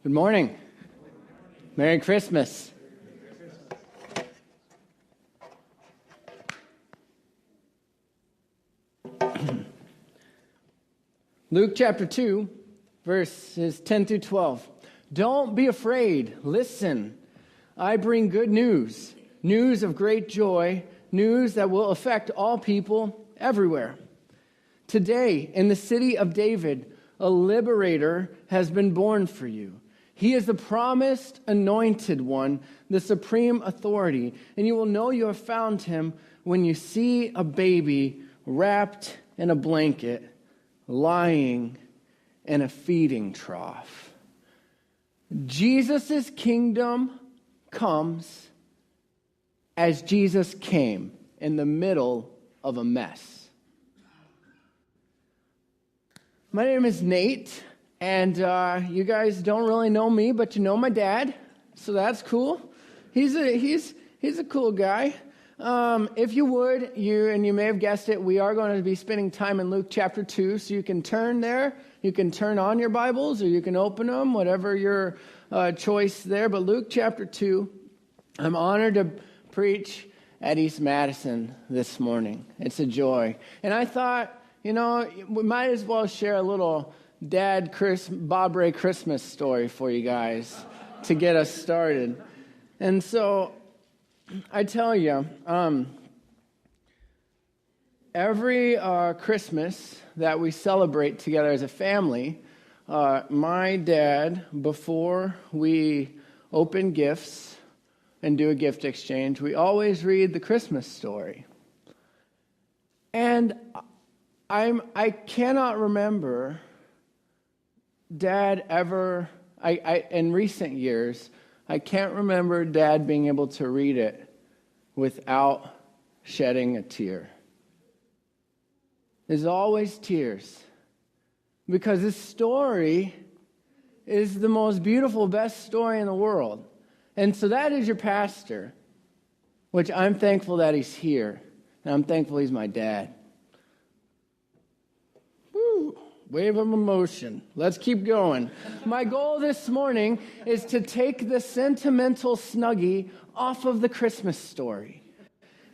Good morning. Merry Christmas. Luke chapter 2, verses 10 through 12. Don't be afraid. Listen. I bring good news, news of great joy, news that will affect all people everywhere. Today, in the city of David, a liberator has been born for you. He is the promised anointed one, the supreme authority, and you will know you have found him when you see a baby wrapped in a blanket, lying in a feeding trough. Jesus' kingdom comes as Jesus came in the middle of a mess. My name is Nate, and you guys don't really know me, but you know my dad, so that's cool. He's a cool guy. If you would, and you may have guessed it, we are going to be spending time in Luke chapter 2, so you can turn there. You can turn on your Bibles, or you can open them, whatever your choice there. But Luke chapter 2, I'm honored to preach at East Madison this morning. It's a joy. And I thought, we might as well share a little Bob Ray Christmas story for you guys to get us started. And so I tell you, every Christmas that we celebrate together as a family, my dad, before we open gifts and do a gift exchange, we always read the Christmas story. And I cannot remember Dad ever, in recent years, I can't remember Dad being able to read it without shedding a tear. There's always tears. Because this story is the most beautiful, best story in the world. And so that is your pastor, which I'm thankful that he's here. And I'm thankful he's my dad. Woo! Wave of emotion. Let's keep going. My goal this morning is to take the sentimental Snuggie off of the Christmas story.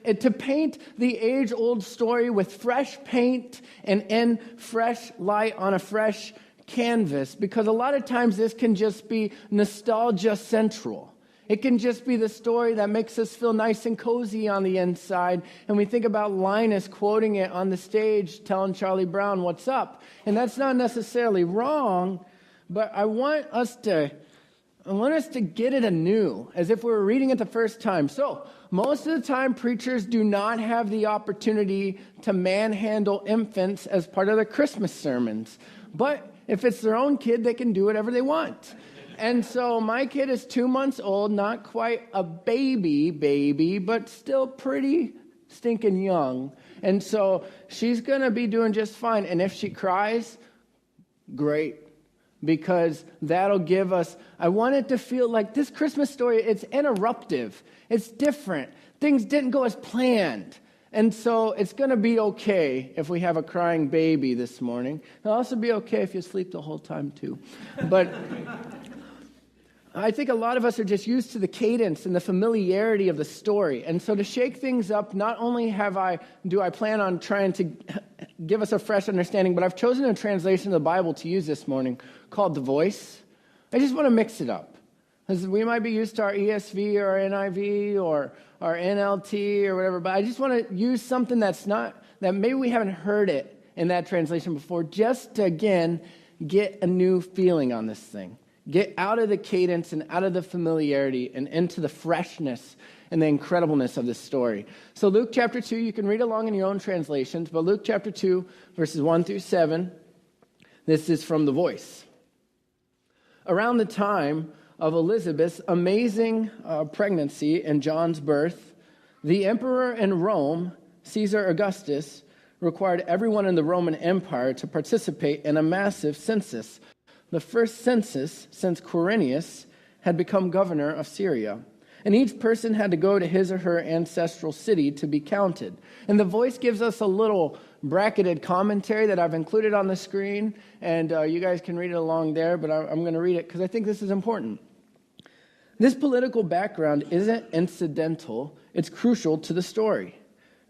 And to paint the age-old story with fresh paint and in fresh light on a fresh canvas. Because a lot of times this can just be nostalgia central. It can just be the story that makes us feel nice and cozy on the inside. And we think about Linus quoting it on the stage, telling Charlie Brown, "What's up?" And that's not necessarily wrong, but I want us to get it anew, as if we were reading it the first time. So, most of the time, preachers do not have the opportunity to manhandle infants as part of their Christmas sermons. But if it's their own kid, they can do whatever they want. And so my kid is 2 months old, not quite a baby, but still pretty stinking young. And so she's going to be doing just fine. And if she cries, great. Because that'll give us, I want it to feel like this Christmas story, it's interruptive. It's different. Things didn't go as planned. And so it's going to be okay if we have a crying baby this morning. It'll also be okay if you sleep the whole time too. But I think a lot of us are just used to the cadence and the familiarity of the story. And so to shake things up, not only do I plan on trying to give us a fresh understanding, but I've chosen a translation of the Bible to use this morning called The Voice. I just want to mix it up. Because we might be used to our ESV or our NIV or our NLT or whatever, but I just want to use something that maybe we haven't heard it in that translation before, just to, again, get a new feeling on this thing. Get out of the cadence and out of the familiarity and into the freshness and the incredibleness of this story. So Luke chapter 2, you can read along in your own translations, but Luke chapter 2, verses 1 through 7, this is from The Voice. Around the time of Elizabeth's amazing pregnancy and John's birth, the emperor in Rome, Caesar Augustus, required everyone in the Roman Empire to participate in a massive census. The first census since Quirinius had become governor of Syria. And each person had to go to his or her ancestral city to be counted. And The Voice gives us a little bracketed commentary that I've included on the screen, and you guys can read it along there, but I'm going to read it because I think this is important. This political background isn't incidental, it's crucial to the story.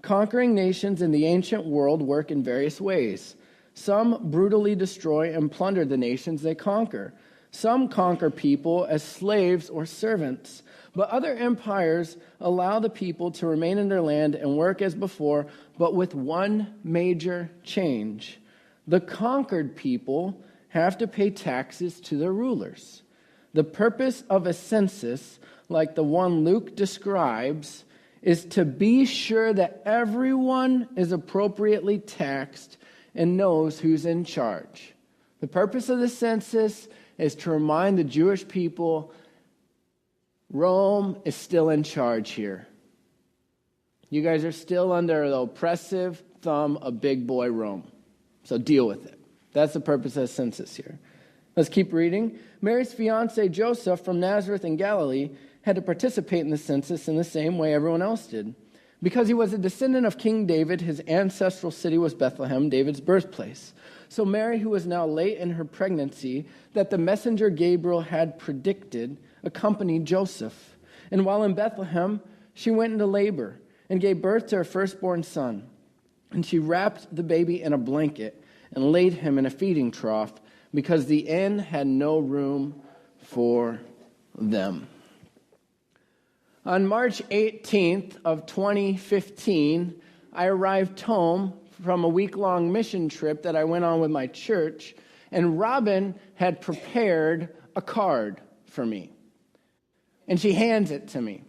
Conquering nations in the ancient world work in various ways. Some brutally destroy and plunder the nations they conquer. Some conquer people as slaves or servants. But other empires allow the people to remain in their land and work as before, but with one major change. The conquered people have to pay taxes to their rulers. The purpose of a census, like the one Luke describes, is to be sure that everyone is appropriately taxed and knows who's in charge. The purpose of the census is to remind the Jewish people Rome is still in charge here. You guys are still under the oppressive thumb of big boy Rome. So deal with it. That's the purpose of the census here. Let's keep reading. Mary's fiance Joseph from Nazareth in Galilee had to participate in the census in the same way everyone else did. Because he was a descendant of King David, his ancestral city was Bethlehem, David's birthplace. So Mary, who was now late in her pregnancy, that the messenger Gabriel had predicted, accompanied Joseph. And while in Bethlehem, she went into labor and gave birth to her firstborn son. And she wrapped the baby in a blanket and laid him in a feeding trough because the inn had no room for them. On March 18th of 2015, I arrived home from a week-long mission trip that I went on with my church, and Robin had prepared a card for me. And she hands it to me.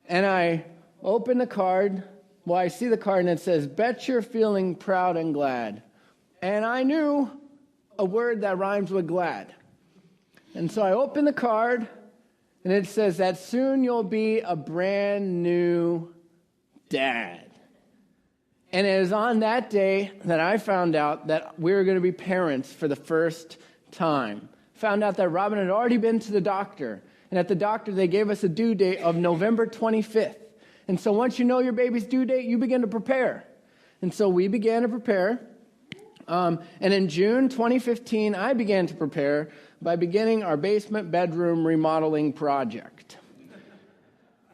And I open the card. Well, I see the card, and it says, "Bet you're feeling proud and glad." And I knew a word that rhymes with glad. And so I open the card, and it says that soon you'll be a brand new dad. And it is on that day that I found out that we were going to be parents for the first time. Found out that Robin had already been to the doctor. And at the doctor, they gave us a due date of November 25th. And so once you know your baby's due date, you begin to prepare. And so we began to prepare. And in June 2015, I began to prepare by beginning our basement bedroom remodeling project.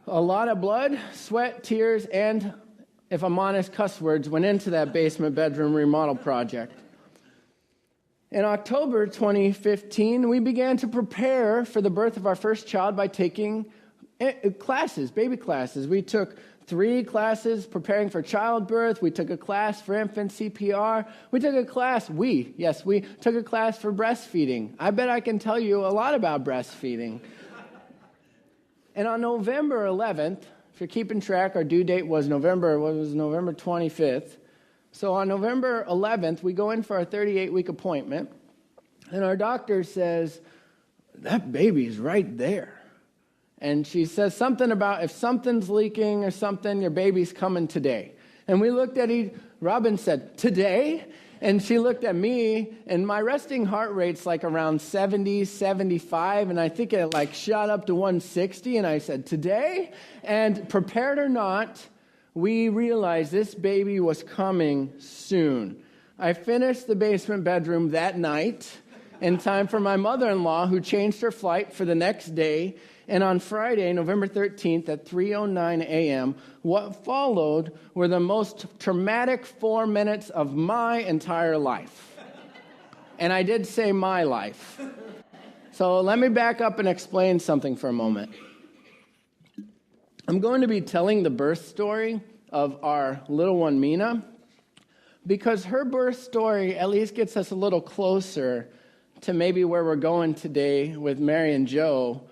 A lot of blood, sweat, tears, and, if I'm honest, cuss words went into that basement bedroom remodel project. In October 2015, we began to prepare for the birth of our first child by taking classes, baby classes. We took 3 classes preparing for childbirth. We took a class for infant CPR. We took a class, we took a class for breastfeeding. I bet I can tell you a lot about breastfeeding. And on November 11th, if you're keeping track, our due date was November 25th. So on November 11th, we go in for our 38-week appointment, and our doctor says, "That baby's right there." And she says something about if something's leaking or something, your baby's coming today. And we looked at Robin said, "Today?" And she looked at me, and my resting heart rate's like around 70, 75, and I think it like shot up to 160, and I said, "Today?" And prepared or not, we realized this baby was coming soon. I finished the basement bedroom that night in time for my mother-in-law, who changed her flight for the next day. And on Friday, November 13th at 3:09 a.m., what followed were the most traumatic 4 minutes of my entire life. And I did say my life. So let me back up and explain something for a moment. I'm going to be telling the birth story of our little one, Mina, because her birth story at least gets us a little closer to maybe where we're going today with Mary and Joe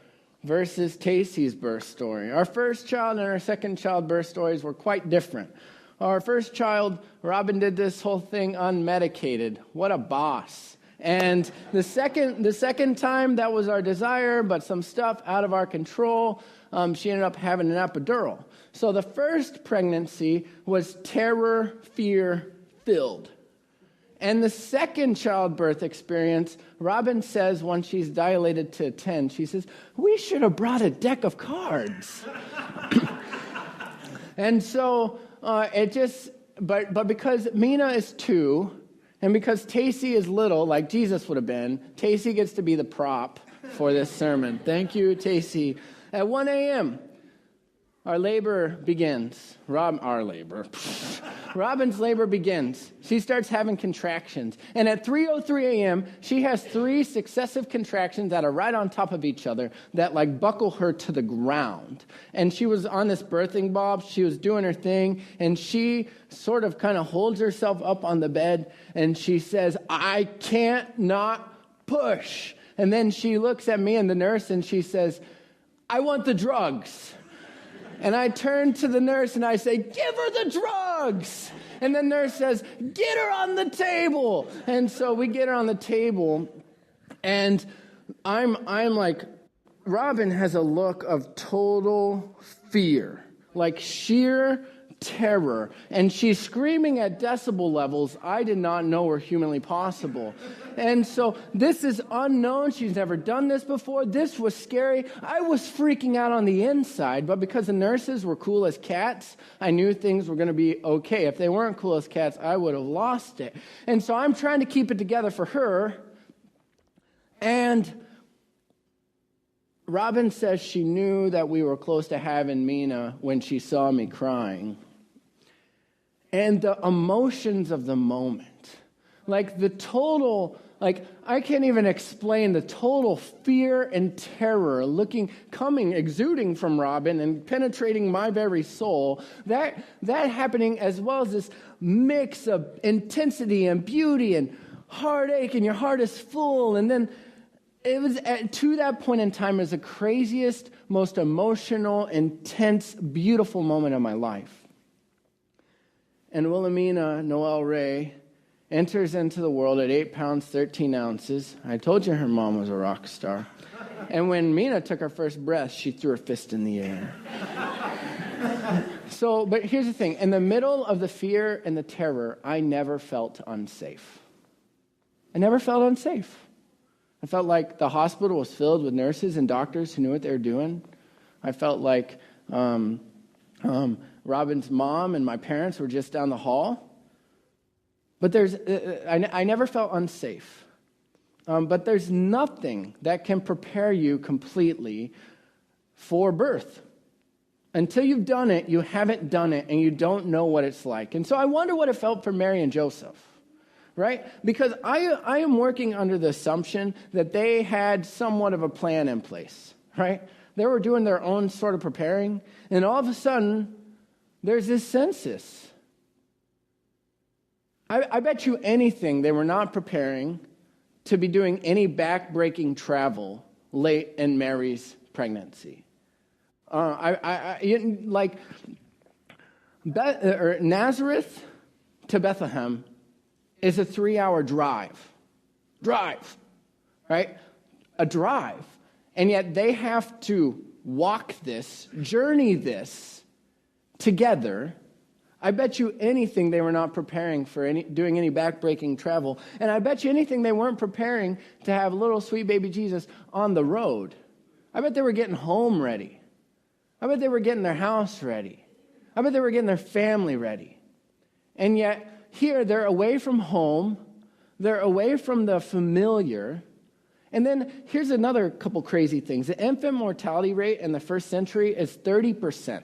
versus Tacy's birth story. Our first child and our second child birth stories were quite different. Our first child, Robin did this whole thing unmedicated. What a boss. And the second time, that was our desire, but some stuff out of our control. She ended up having an epidural. So the first pregnancy was terror, fear-filled. And the second childbirth experience, Robin says when she's dilated to 10, she says, "We should have brought a deck of cards." And so it just but because Mina is 2, and because Tacey is little, like Jesus would have been, Tacey gets to be the prop for this sermon. Thank you, Tacey. At 1 a.m., our labor begins. Robin's labor begins. She starts having contractions. And at 3:03 a.m., she has 3 successive contractions that are right on top of each other that like buckle her to the ground. And she was on this birthing bob. She was doing her thing. And she sort of kind of holds herself up on the bed. And she says, I can't not push. And then she looks at me and the nurse and she says, I want the drugs. And I turn to the nurse and I say, give her the drugs. And the nurse says, get her on the table. And so we get her on the table. And I'm like, Robin has a look of total fear, like sheer terror. And she's screaming at decibel levels I did not know were humanly possible. And so this is unknown. She's never done this before. This was scary. I was freaking out on the inside, but because the nurses were cool as cats, I knew things were going to be okay. If they weren't cool as cats, I would have lost it. And so I'm trying to keep it together for her. And Robin says she knew that we were close to having Mina when she saw me crying. And the emotions of the moment, like the total, like I can't even explain the total fear and terror exuding from Robin and penetrating my very soul, that happening, as well as this mix of intensity and beauty and heartache, and your heart is full. And then it was to that point in time as the craziest, most emotional, intense, beautiful moment of my life. And Wilhelmina Noel Ray enters into the world at 8 pounds, 13 ounces. I told you her mom was a rock star. And when Mina took her first breath, she threw her fist in the air. But here's the thing. In the middle of the fear and the terror, I never felt unsafe. I never felt unsafe. I felt like the hospital was filled with nurses and doctors who knew what they were doing. I felt like Robin's mom and my parents were just down the hall. But I never felt unsafe. But there's nothing that can prepare you completely for birth. Until you've done it, you haven't done it, and you don't know what it's like. And so I wonder what it felt for Mary and Joseph, right? Because I am working under the assumption that they had somewhat of a plan in place, right? They were doing their own sort of preparing, and all of a sudden, there's this census. I bet you anything they were not preparing to be doing any back-breaking travel late in Mary's pregnancy. Nazareth to Bethlehem is a 3-hour drive. Right? A drive. And yet they have to walk this, journey this together. I bet you anything they were not preparing for doing any back-breaking travel. And I bet you anything they weren't preparing to have little sweet baby Jesus on the road. I bet they were getting home ready. I bet they were getting their house ready. I bet they were getting their family ready. And yet here they're away from home. They're away from the familiar. And then here's another couple crazy things. The infant mortality rate in the first century is 30%.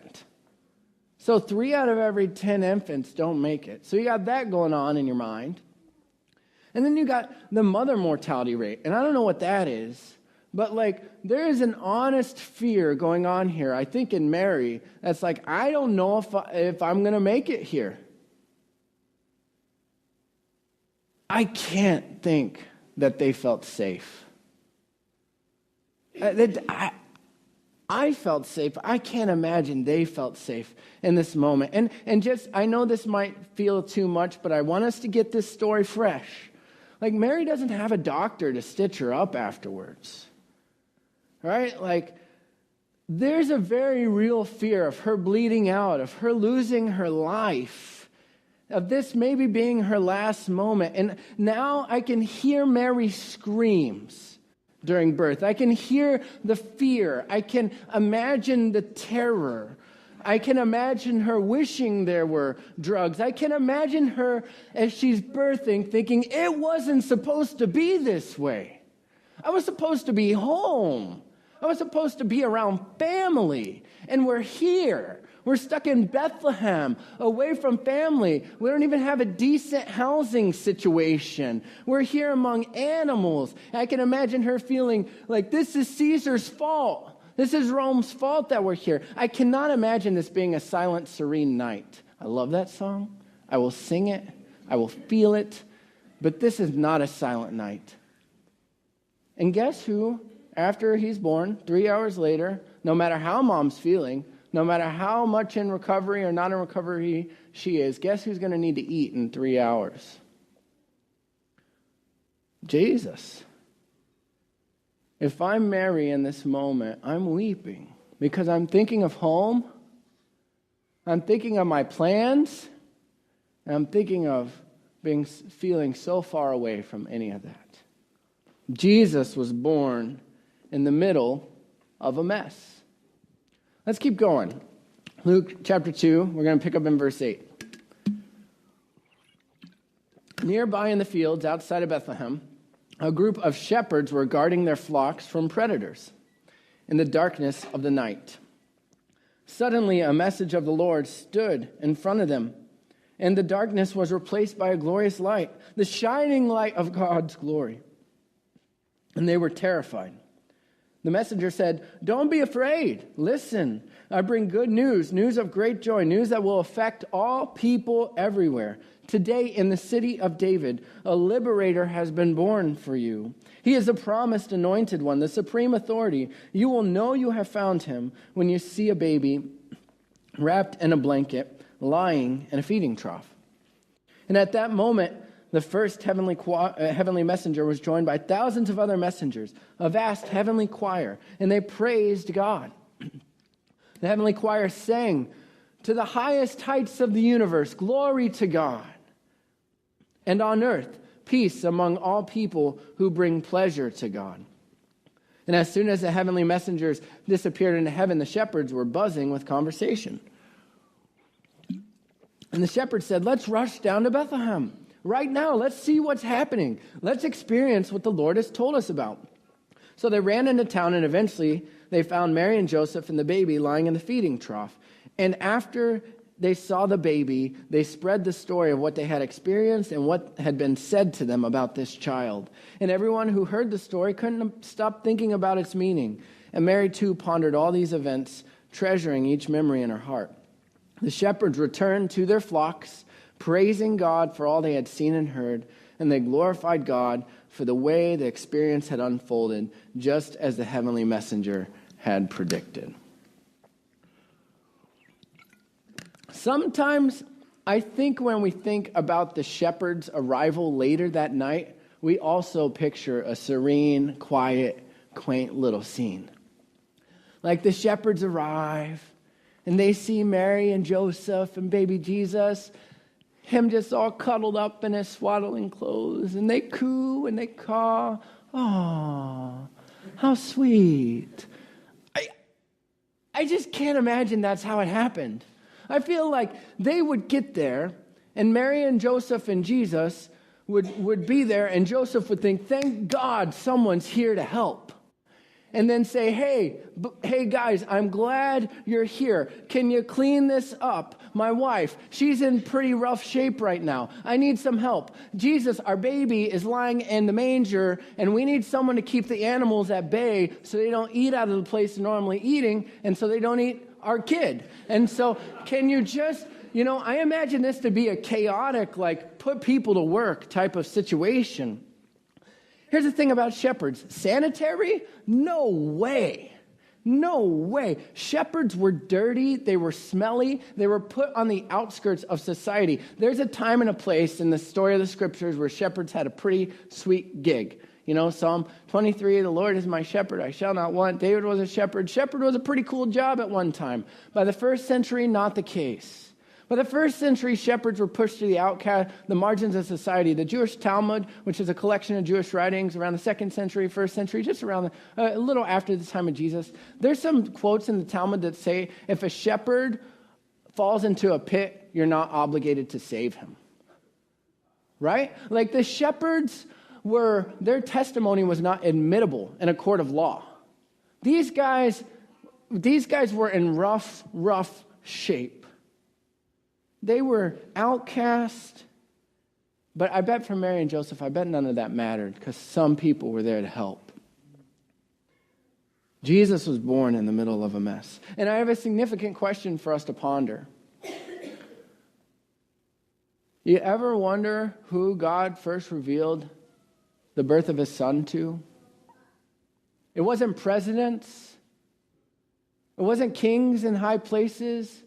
So 3 out of every 10 infants don't make it. So you got that going on in your mind. And then you got the mother mortality rate. And I don't know what that is, but there is an honest fear going on here, I think in Mary, that's like, I don't know if I'm going to make it here. I can't think that they felt safe. I felt safe. I can't imagine they felt safe in this moment. And just, I know this might feel too much, but I want us to get this story fresh. Mary doesn't have a doctor to stitch her up afterwards. Right? There's a very real fear of her bleeding out, of her losing her life, of this maybe being her last moment. And now I can hear Mary's screams during birth. I can hear the fear. I can imagine the terror. I can imagine her wishing there were drugs. I can imagine her as she's birthing thinking, it wasn't supposed to be this way. I was supposed to be home. I was supposed to be around family. And we're here. We're stuck in Bethlehem, away from family. We don't even have a decent housing situation. We're here among animals. I can imagine her feeling like this is Caesar's fault. This is Rome's fault that we're here. I cannot imagine this being a silent, serene night. I love that song. I will sing it. I will feel it. But this is not a silent night. And guess who, after he's born, 3 hours later, no matter how mom's feeling, no matter how much in recovery or not in recovery she is, guess who's going to need to eat in 3 hours? Jesus. If I'm Mary in this moment, I'm weeping because I'm thinking of home, I'm thinking of my plans, and I'm thinking of feeling so far away from any of that. Jesus was born in the middle of a mess. Let's keep going. Luke chapter 2, we're going to pick up in verse 8. Nearby in the fields outside of Bethlehem, a group of shepherds were guarding their flocks from predators in the darkness of the night. Suddenly, a message of the Lord stood in front of them, and the darkness was replaced by a glorious light, the shining light of God's glory. And they were terrified. The messenger said, "Don't be afraid. Listen, I bring good news, news of great joy, news that will affect all people everywhere. Today in the city of David, a liberator has been born for you. He is the promised anointed one, the supreme authority. You will know you have found him when you see a baby wrapped in a blanket, lying in a feeding trough." And at that moment, the first heavenly messenger was joined by thousands of other messengers, a vast heavenly choir, and they praised God. The heavenly choir sang, "To the highest heights of the universe, glory to God. And on earth, peace among all people who bring pleasure to God." And as soon as the heavenly messengers disappeared into heaven, the shepherds were buzzing with conversation. And the shepherds said, "Let's rush down to Bethlehem. Right now, let's see what's happening. Let's experience what the Lord has told us about." So they ran into town, and eventually they found Mary and Joseph and the baby lying in the feeding trough. And after they saw the baby, they spread the story of what they had experienced and what had been said to them about this child. And everyone who heard the story couldn't stop thinking about its meaning. And Mary, too, pondered all these events, treasuring each memory in her heart. The shepherds returned to their flocks, praising God for all they had seen and heard, and they glorified God for the way the experience had unfolded, just as the heavenly messenger had predicted. Sometimes I think when we think about the shepherds' arrival later that night, we also picture a serene, quiet, quaint little scene. Like the shepherds arrive, and they see Mary and Joseph and baby Jesus, him just all cuddled up in his swaddling clothes, and they coo and they caw. Oh, how sweet. I just can't imagine that's how it happened. I feel like they would get there, and Mary and Joseph and Jesus would be there, and Joseph would think, "Thank God someone's here to help." And then say, hey guys, I'm glad you're here. Can you clean this up? My wife, she's in pretty rough shape right now. I need some help. Jesus, our baby, is lying in the manger, and we need someone to keep the animals at bay so they don't eat out of the place they're normally eating, and so they don't eat our kid. And so can you just, I imagine this to be a chaotic, like, put people to work type of situation. Here's the thing about shepherds. Sanitary? No way. No way. Shepherds were dirty. They were smelly. They were put on the outskirts of society. There's a time and a place in the story of the scriptures where shepherds had a pretty sweet gig. Psalm 23, "The Lord is my shepherd, I shall not want." David was a shepherd. Shepherd was a pretty cool job at one time. By the first century, not the case. By the first century, shepherds were pushed to the margins of society. The Jewish Talmud, which is a collection of Jewish writings around the 2nd century, 1st century, just around a little after the time of Jesus. There's some quotes in the Talmud that say if a shepherd falls into a pit, you're not obligated to save him. Right? Like the shepherds their testimony was not admissible in a court of law. These guys were in rough shape. They were outcast. But I bet for Mary and Joseph, I bet none of that mattered because some people were there to help. Jesus was born in the middle of a mess. And I have a significant question for us to ponder. You ever wonder who God first revealed the birth of his son to? It wasn't presidents. It wasn't kings in high places.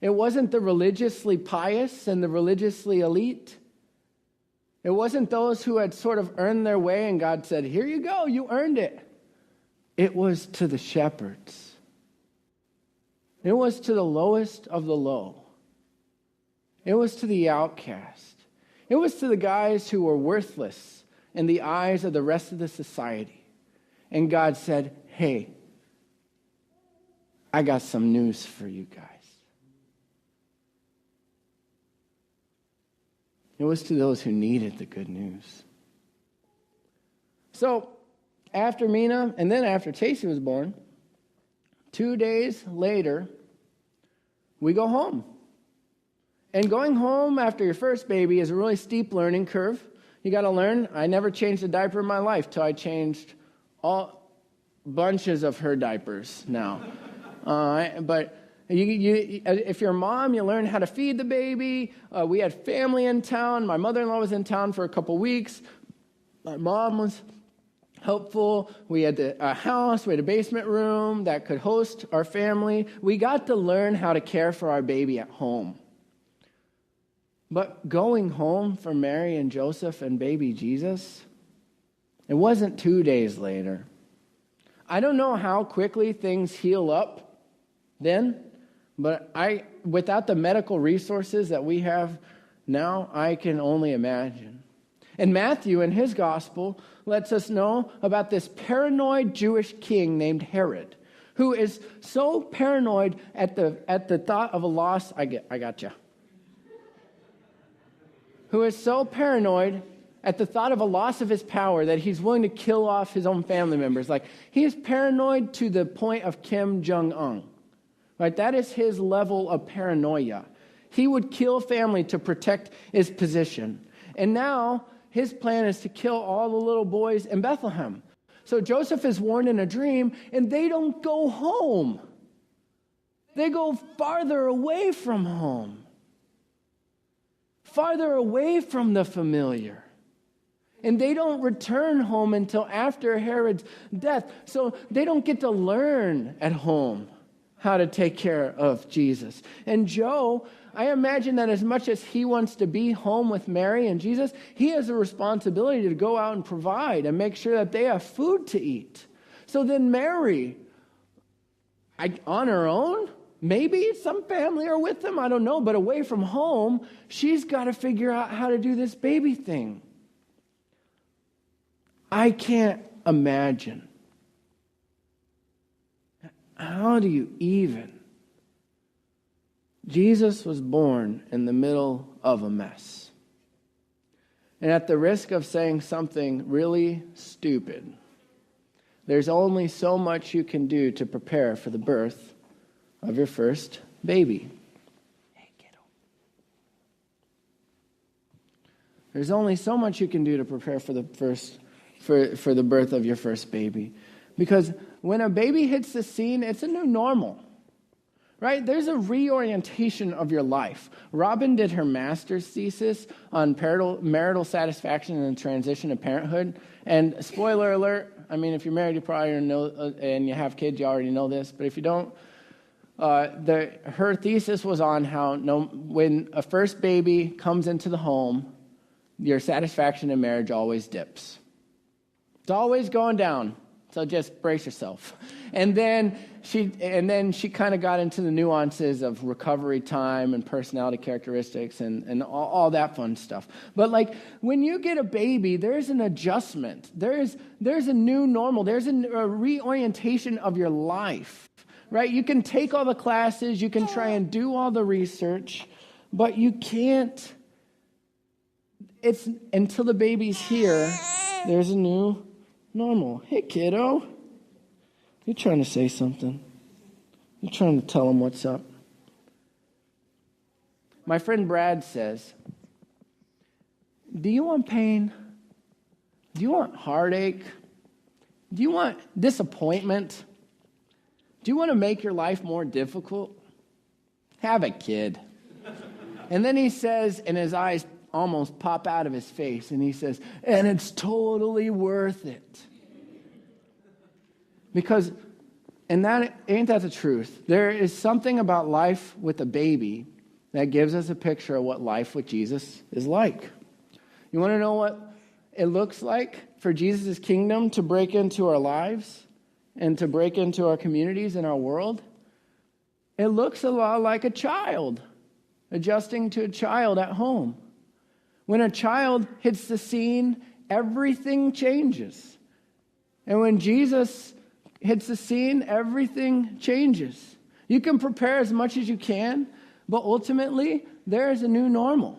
It wasn't the religiously pious and the religiously elite. It wasn't those who had sort of earned their way and God said, here you go, you earned it. It was to the shepherds. It was to the lowest of the low. It was to the outcast. It was to the guys who were worthless in the eyes of the rest of the society. And God said, hey, I got some news for you guys. It was to those who needed the good news. So, after Mina, and then after Casey was born, 2 days later, we go home. And going home after your first baby is a really steep learning curve. You got to learn. I never changed a diaper in my life till I changed all bunches of her diapers now. But if you're a mom, you learn how to feed the baby. We had family in town. My mother-in-law was in town for a couple weeks. My mom was helpful. We had a house. We had a basement room that could host our family. We got to learn how to care for our baby at home. But going home for Mary and Joseph and baby Jesus, it wasn't 2 days later. I don't know how quickly things heal up then, but without the medical resources that we have now, I can only imagine. And Matthew, in his gospel, lets us know about this paranoid Jewish king named Herod, who is so paranoid at the thought of a loss. I got you. Who is so paranoid at the thought of a loss of his power that he's willing to kill off his own family members. Like, he is paranoid to the point of Kim Jong-un. Right? That is his level of paranoia. He would kill family to protect his position. And now his plan is to kill all the little boys in Bethlehem. So Joseph is warned in a dream, and they don't go home. They go farther away from home. Farther away from the familiar. And they don't return home until after Herod's death. So they don't get to learn at home how to take care of Jesus. And Joe, I imagine that as much as he wants to be home with Mary and Jesus, he has a responsibility to go out and provide and make sure that they have food to eat. So then Mary, on her own, maybe some family are with them, I don't know, but away from home, she's got to figure out how to do this baby thing. I can't imagine. How do you even? Jesus was born in the middle of a mess. And at the risk of saying something really stupid, there's only so much you can do to prepare for the birth of your first baby. Hey, kiddo. There's only so much you can do to prepare for the birth of your first baby. Because when a baby hits the scene, it's a new normal. Right? There's a reorientation of your life. Robin did her master's thesis on marital satisfaction and transition to parenthood. And spoiler alert, I mean, if you're married, you probably know, and you have kids, you already know this. But if you don't, her thesis was on how when a first baby comes into the home, your satisfaction in marriage always dips. It's always going down. So just brace yourself. And then she kind of got into the nuances of recovery time and personality characteristics and all that fun stuff. But like when you get a baby, there's an adjustment. There's a new normal. There's a reorientation of your life. right? You can take all the classes, you can try and do all the research, but you can't. It's until the baby's here, there's a new normal. Hey, kiddo. You're trying to say something. You're trying to tell them what's up. My friend Brad says, do you want pain? Do you want heartache? Do you want disappointment? Do you want to make your life more difficult? Have a kid. And then he says, and his eyes almost pop out of his face, and he says, and it's totally worth it. Because, and that ain't that the truth? There is something about life with a baby that gives us a picture of what life with Jesus is like. You want to know what it looks like for Jesus' kingdom to break into our lives and to break into our communities and our world? It looks a lot like a child adjusting to a child at home. When a child hits the scene, everything changes. And when Jesus hits the scene, everything changes. You can prepare as much as you can, but ultimately, there is a new normal.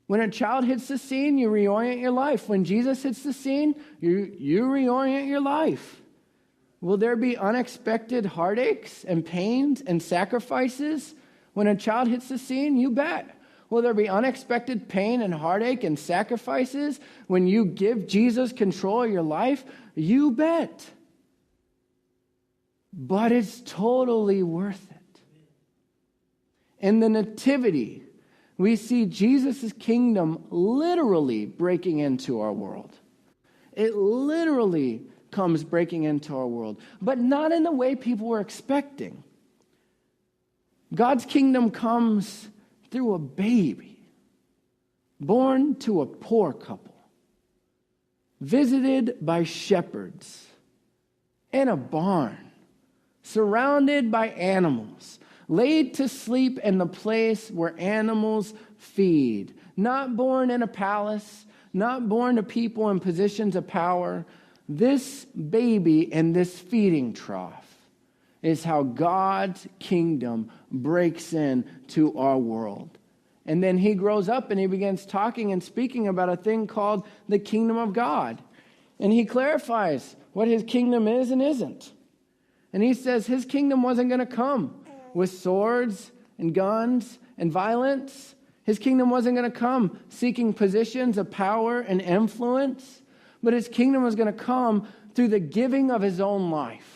When a child hits the scene, you reorient your life. When Jesus hits the scene, you reorient your life. Will there be unexpected heartaches and pains and sacrifices when a child hits the scene? You bet. Will there be unexpected pain and heartache and sacrifices when you give Jesus control of your life? You bet. But it's totally worth it. In the Nativity, we see Jesus' kingdom literally breaking into our world. It literally comes breaking into our world, but not in the way people were expecting. God's kingdom comes through a baby, born to a poor couple, visited by shepherds, in a barn, surrounded by animals, laid to sleep in the place where animals feed, not born in a palace, not born to people in positions of power. This baby in this feeding trough is how God's kingdom breaks into our world. And then he grows up and he begins talking and speaking about a thing called the kingdom of God. And he clarifies what his kingdom is and isn't. And he says his kingdom wasn't going to come with swords and guns and violence. His kingdom wasn't going to come seeking positions of power and influence. But his kingdom was going to come through the giving of his own life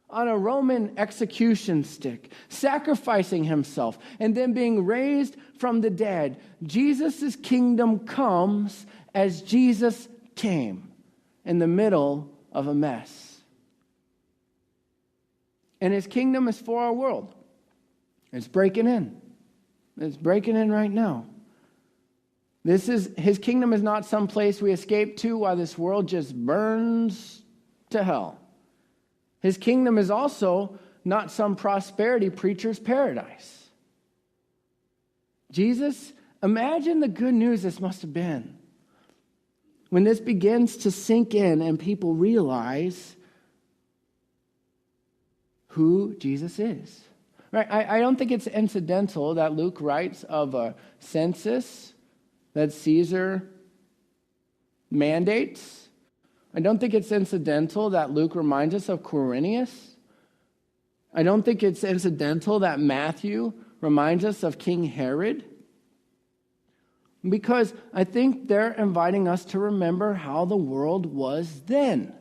on a Roman execution stick, sacrificing himself, and then being raised from the dead. Jesus' kingdom comes as Jesus came in the middle of a mess. And his kingdom is for our world. It's breaking in. It's breaking in right now. His kingdom is not some place we escape to while this world just burns to hell. His kingdom is also not some prosperity preacher's paradise. Jesus, imagine the good news this must have been when this begins to sink in and people realize who Jesus is. Right? I don't think it's incidental that Luke writes of a census that Caesar mandates. I don't think it's incidental that Luke reminds us of Quirinius. I don't think it's incidental that Matthew reminds us of King Herod. Because I think they're inviting us to remember how the world was then.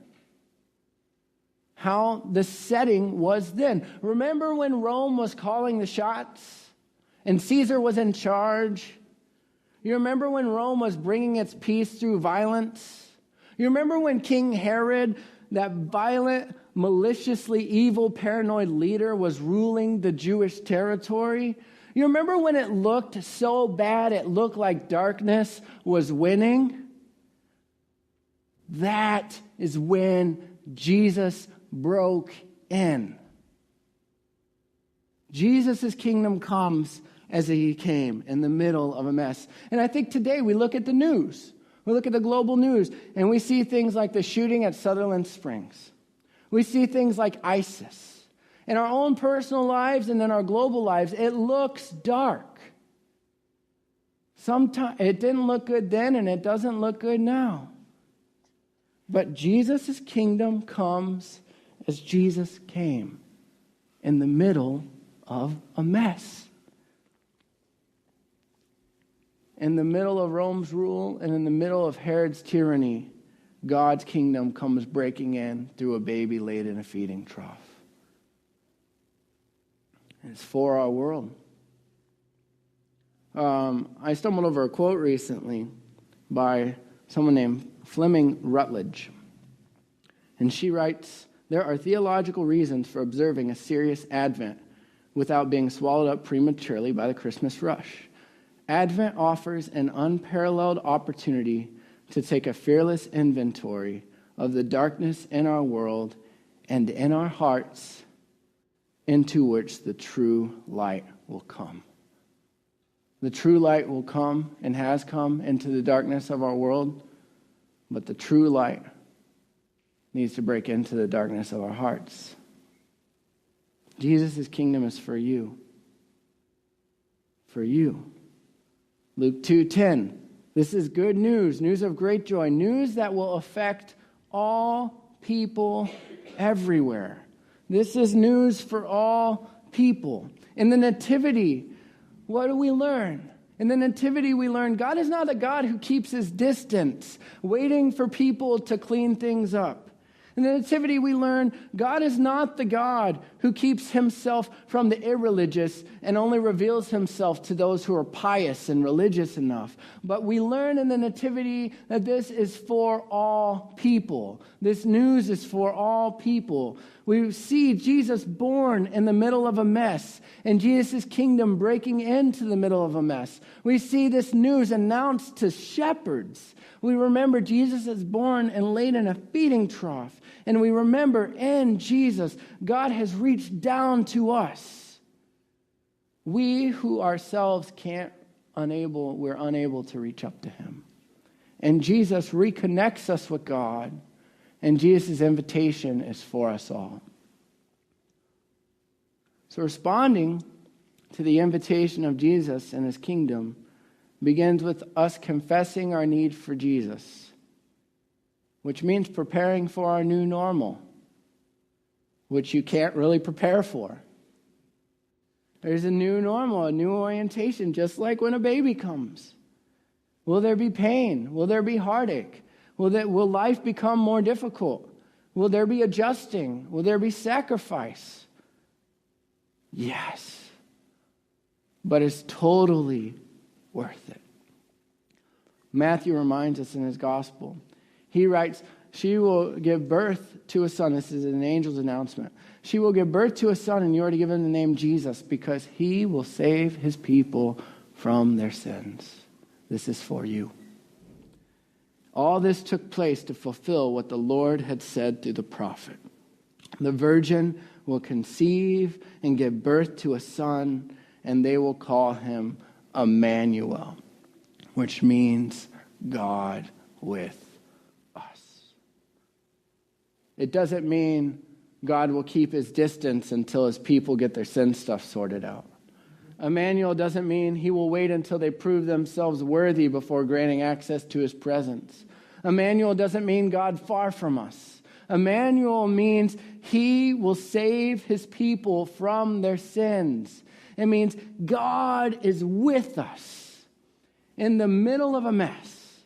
How the setting was then. Remember when Rome was calling the shots and Caesar was in charge? You remember when Rome was bringing its peace through violence? You remember when King Herod, that violent, maliciously evil, paranoid leader, was ruling the Jewish territory? You remember when it looked so bad, it looked like darkness was winning? That is when Jesus broke in. Jesus' kingdom comes as he came in the middle of a mess. And I think today we look at the news. We look at the global news, and we see things like the shooting at Sutherland Springs. We see things like ISIS In our own personal lives and in our global lives, it looks dark. Sometimes it didn't look good then, and it doesn't look good now. But Jesus' kingdom comes as Jesus came, in the middle of a mess. In the middle of Rome's rule and in the middle of Herod's tyranny, God's kingdom comes breaking in through a baby laid in a feeding trough. And it's for our world. I stumbled over a quote recently by someone named Fleming Rutledge. And she writes, "There are theological reasons for observing a serious Advent without being swallowed up prematurely by the Christmas rush. Advent offers an unparalleled opportunity to take a fearless inventory of the darkness in our world and in our hearts, into which the true light will come." The true light will come and has come into the darkness of our world, but the true light needs to break into the darkness of our hearts. Jesus' kingdom is for you. For you. Luke 2:10. This is good news, news of great joy, news that will affect all people everywhere. This is news for all people. In the Nativity, what do we learn? In the Nativity, we learn God is not a God who keeps his distance, waiting for people to clean things up. In the Nativity, we learn God is not the God who keeps himself from the irreligious and only reveals himself to those who are pious and religious enough. But we learn in the Nativity that this is for all people. This news is for all people. We see Jesus born in the middle of a mess and Jesus' kingdom breaking into the middle of a mess. We see this news announced to shepherds. We remember Jesus is born and laid in a feeding trough. And we remember in Jesus, God has reached down to us. We who ourselves we're unable to reach up to him. And Jesus reconnects us with God. And Jesus' invitation is for us all. So responding to the invitation of Jesus and his kingdom begins with us confessing our need for Jesus, which means preparing for our new normal, which you can't really prepare for. There's a new normal, a new orientation, just like when a baby comes. Will there be pain? Will there be heartache? Will life become more difficult? Will there be adjusting? Will there be sacrifice? Yes. But it's totally worth it. Matthew reminds us in his gospel. He writes, she will give birth to a son. This is an angel's announcement. She will give birth to a son, and you are to give him the name Jesus, because he will save his people from their sins. This is for you. All this took place to fulfill what the Lord had said through the prophet. The virgin will conceive and give birth to a son, and they will call him Emmanuel, which means God with us. It doesn't mean God will keep his distance until his people get their sin stuff sorted out. Emmanuel doesn't mean he will wait until they prove themselves worthy before granting access to his presence. Emmanuel doesn't mean God far from us. Emmanuel means he will save his people from their sins. It means God is with us in the middle of a mess.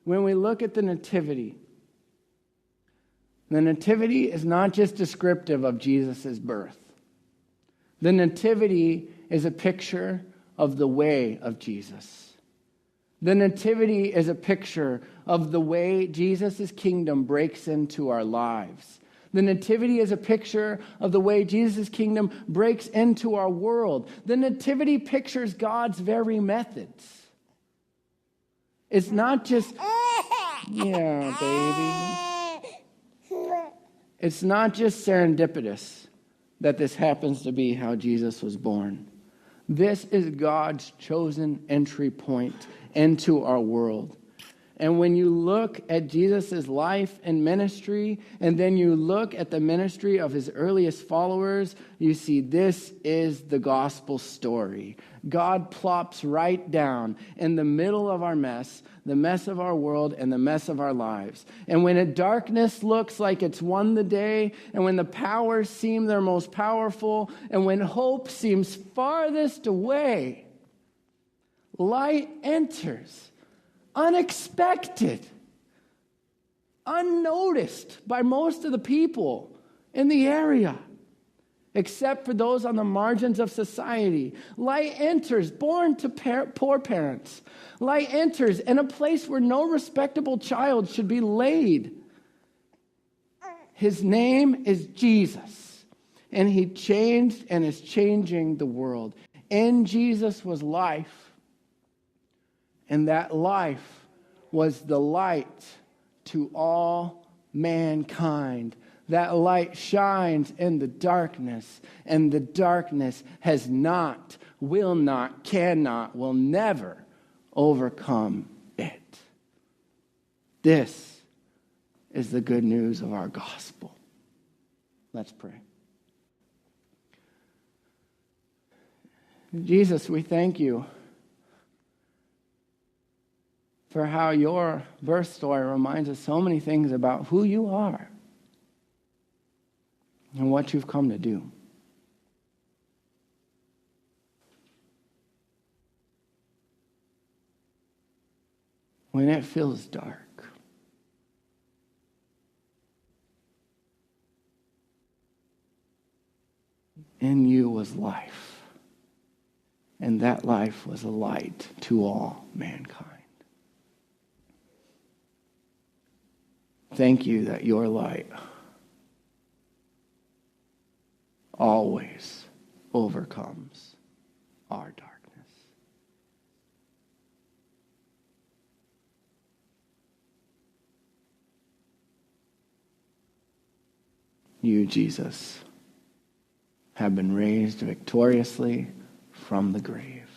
When we look at the Nativity is not just descriptive of Jesus' birth. The Nativity is a picture of the way of Jesus. The Nativity is a picture of the way Jesus' kingdom breaks into our lives. The Nativity is a picture of the way Jesus' kingdom breaks into our world. The Nativity pictures God's very methods. It's not just, yeah, baby. It's not just serendipitous that this happens to be how Jesus was born. This is God's chosen entry point into our world. And when you look at Jesus' life and ministry, and then you look at the ministry of his earliest followers, you see this is the gospel story. God plops right down in the middle of our mess, the mess of our world, and the mess of our lives. And when a darkness looks like it's won the day, and when the powers seem their most powerful, and when hope seems farthest away, light enters. Unexpected, unnoticed by most of the people in the area, except for those on the margins of society. Light enters, born to poor parents. Light enters in a place where no respectable child should be laid. His name is Jesus, and he changed and is changing the world. In Jesus was life. And that life was the light to all mankind. That light shines in the darkness, and the darkness has not, will not, cannot, will never overcome it. This is the good news of our gospel. Let's pray. Jesus, we thank you for how your birth story reminds us so many things about who you are and what you've come to do. When it feels dark, in you was life, and that life was a light to all mankind. Thank you that your light always overcomes our darkness. You, Jesus, have been raised victoriously from the grave.